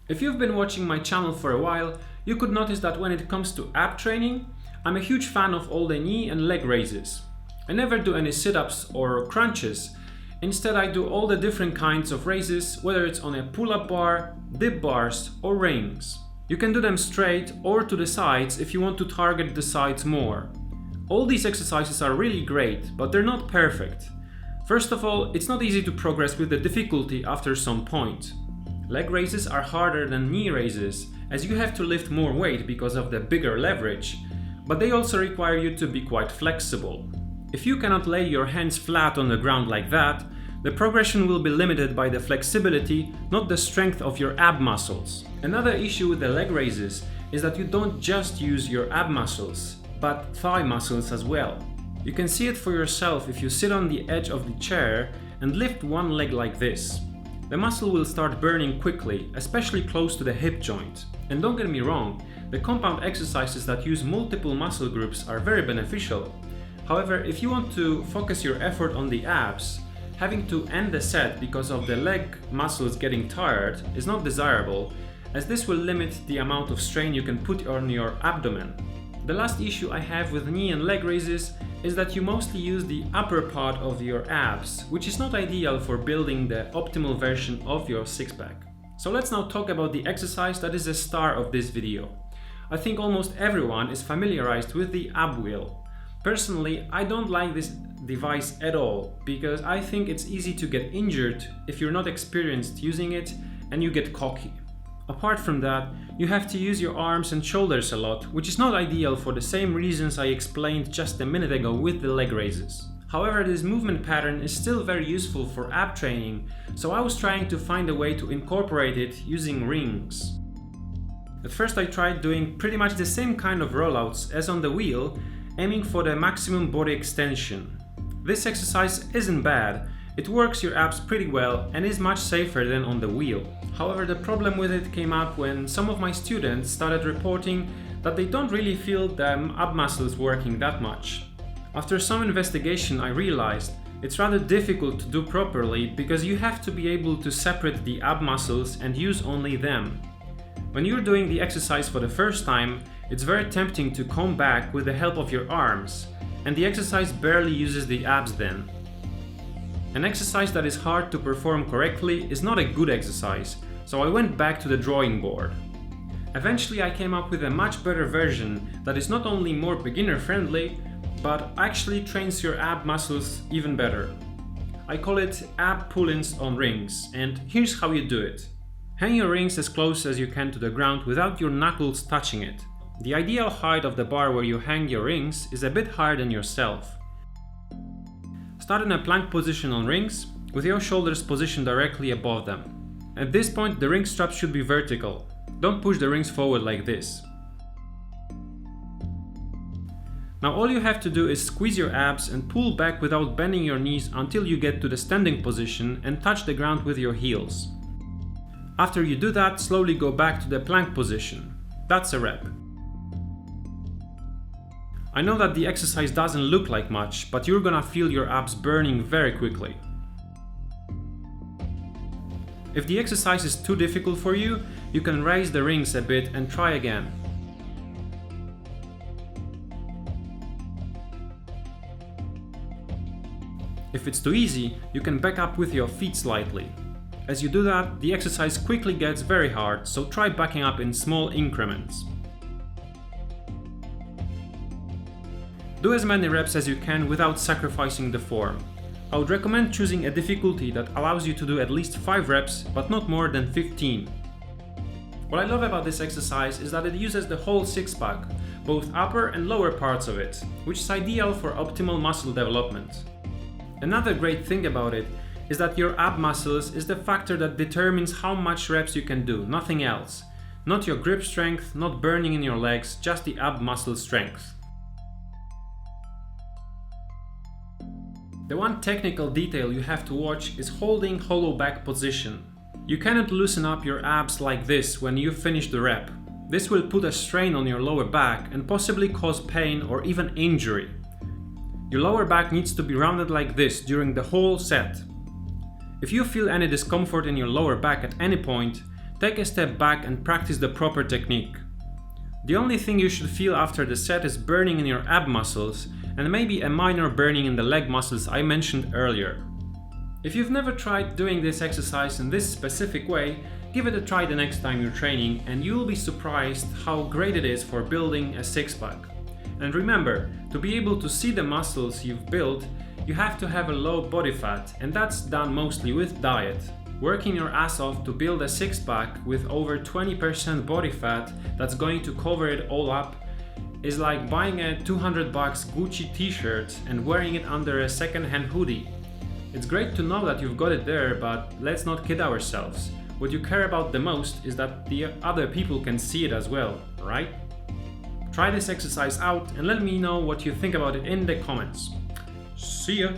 If you've been watching my channel for a while, you could notice that when it comes to ab training, I'm a huge fan of all the knee and leg raises. I never do any sit-ups or crunches. Instead, I do all the different kinds of raises, whether it's on a pull-up bar, dip bars or rings. You can do them straight or to the sides if you want to target the sides more. All these exercises are really great, but they're not perfect. First of all, it's not easy to progress with the difficulty after some point. Leg raises are harder than knee raises, as you have to lift more weight because of the bigger leverage, but they also require you to be quite flexible. If you cannot lay your hands flat on the ground like that, the progression will be limited by the flexibility, not the strength of your ab muscles. Another issue with the leg raises is that you don't just use your ab muscles, but thigh muscles as well. You can see it for yourself if you sit on the edge of the chair and lift one leg like this. The muscle will start burning quickly, especially close to the hip joint. And don't get me wrong, the compound exercises that use multiple muscle groups are very beneficial. However, if you want to focus your effort on the abs, having to end the set because of the leg muscles getting tired is not desirable, as this will limit the amount of strain you can put on your abdomen. The last issue I have with knee and leg raises is that you mostly use the upper part of your abs, which is not ideal for building the optimal version of your six-pack. So let's now talk about the exercise that is the star of this video. I think almost everyone is familiarized with the ab wheel. Personally, I don't like this device at all because I think it's easy to get injured if you're not experienced using it and you get cocky. Apart from that, you have to use your arms and shoulders a lot, which is not ideal for the same reasons I explained just a minute ago with the leg raises. However, this movement pattern is still very useful for ab training, so I was trying to find a way to incorporate it using rings. At first I tried doing pretty much the same kind of rollouts as on the wheel, aiming for the maximum body extension. This exercise isn't bad, it works your abs pretty well and is much safer than on the wheel. However, the problem with it came up when some of my students started reporting that they don't really feel the ab muscles working that much. After some investigation, I realized it's rather difficult to do properly because you have to be able to separate the ab muscles and use only them. When you're doing the exercise for the first time, it's very tempting to come back with the help of your arms, and the exercise barely uses the abs then. An exercise that is hard to perform correctly is not a good exercise, so I went back to the drawing board. Eventually I came up with a much better version that is not only more beginner friendly, but actually trains your ab muscles even better. I call it ab pull-ins on rings, and here's how you do it. Hang your rings as close as you can to the ground without your knuckles touching it. The ideal height of the bar where you hang your rings is a bit higher than yourself. Start in a plank position on rings, with your shoulders positioned directly above them. At this point, the ring straps should be vertical. Don't push the rings forward like this. Now all you have to do is squeeze your abs and pull back without bending your knees until you get to the standing position and touch the ground with your heels. After you do that, slowly go back to the plank position. That's a rep. I know that the exercise doesn't look like much, but you're gonna feel your abs burning very quickly. If the exercise is too difficult for you, you can raise the rings a bit and try again. If it's too easy, you can back up with your feet slightly. As you do that, the exercise quickly gets very hard, so try backing up in small increments. Do as many reps as you can without sacrificing the form. I would recommend choosing a difficulty that allows you to do at least 5 reps, but not more than 15. What I love about this exercise is that it uses the whole six-pack, both upper and lower parts of it, which is ideal for optimal muscle development. Another great thing about it is that your ab muscles is the factor that determines how much reps you can do, nothing else. Not your grip strength, not burning in your legs, just the ab muscle strength. The one technical detail you have to watch is holding hollow back position. You cannot loosen up your abs like this when you finish the rep. This will put a strain on your lower back and possibly cause pain or even injury. Your lower back needs to be rounded like this during the whole set. If you feel any discomfort in your lower back at any point, take a step back and practice the proper technique. The only thing you should feel after the set is burning in your ab muscles and maybe a minor burning in the leg muscles I mentioned earlier. If you've never tried doing this exercise in this specific way, give it a try the next time you're training and you'll be surprised how great it is for building a six-pack. And remember, to be able to see the muscles you've built, you have to have a low body fat, and that's done mostly with diet. Working your ass off to build a six-pack with over 20% body fat that's going to cover it all up is like buying a $200 Gucci t-shirt and wearing it under a second-hand hoodie. It's great to know that you've got it there, but let's not kid ourselves. What you care about the most is that the other people can see it as well, right? Try this exercise out and let me know what you think about it in the comments. See ya!